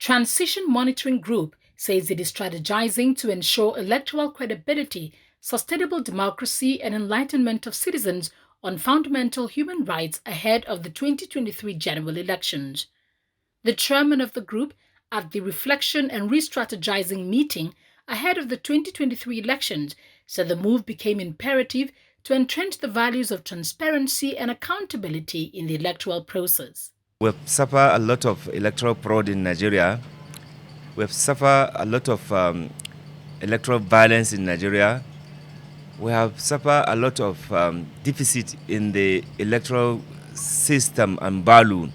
Transition Monitoring Group says it is strategizing to ensure electoral credibility, sustainable democracy, and enlightenment of citizens on fundamental human rights ahead of the 2023 general elections. The chairman of the group, at the Reflection and Re-strategizing meeting ahead of the 2023 elections, said the move became imperative to entrench the values of transparency and accountability in the electoral process. We've suffered a lot of electoral fraud in Nigeria. We've suffered a lot of electoral violence in Nigeria. We have suffered a lot of deficit in the electoral system and value.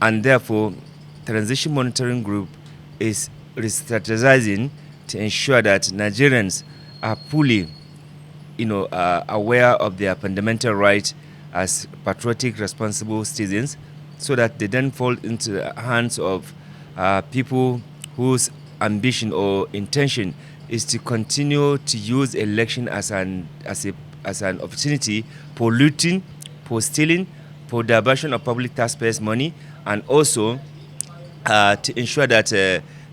And therefore, Transition Monitoring Group is strategizing to ensure that Nigerians are fully aware of their fundamental rights as patriotic, responsible citizens, so that they don't fall into the hands of people whose ambition or intention is to continue to use election as an opportunity for looting, for stealing, for diversion of public taxpayers' money, and also to ensure that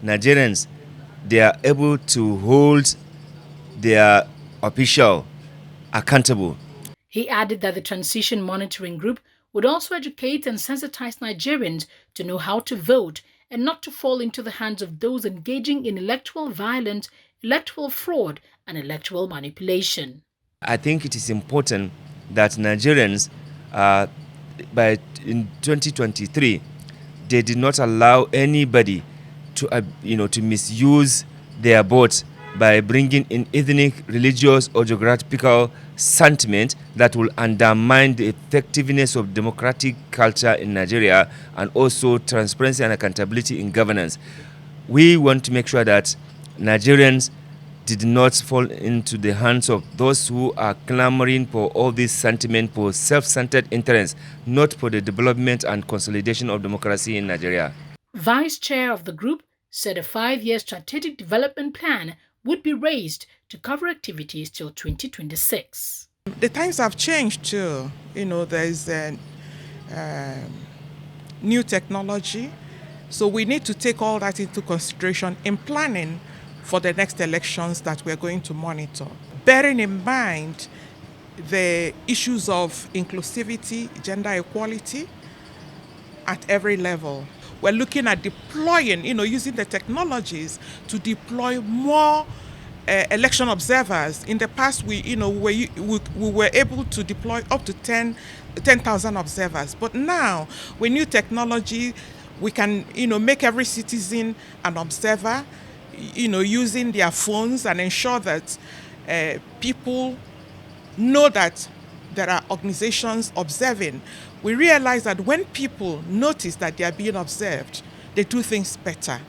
Nigerians, they are able to hold their official accountable. He added that the Transition Monitoring Group would also educate and sensitize Nigerians to know how to vote and not to fall into the hands of those engaging in electoral violence, electoral fraud, and electoral manipulation. I think it is important that Nigerians, in 2023, they did not allow anybody to misuse their votes by bringing in ethnic, religious, or geographical sentiment that will undermine the effectiveness of democratic culture in Nigeria and also transparency and accountability in governance. We want to make sure that Nigerians did not fall into the hands of those who are clamoring for all this sentiment for self-centered interests, not for the development and consolidation of democracy in Nigeria. Vice Chair of the group said a 5-year strategic development plan would be raised to cover activities till 2026. The times have changed too. There is new technology, so we need to take all that into consideration in planning for the next elections that we're going to monitor. Bearing in mind the issues of inclusivity, gender equality at every level. We're looking at deploying, using the technologies to deploy more election observers. In the past, we were able to deploy up to 10,000 observers. But now, with new technology, we can, make every citizen an observer, using their phones and ensure that people know that there are organizations observing. We realize that when people notice that they are being observed, they do things better.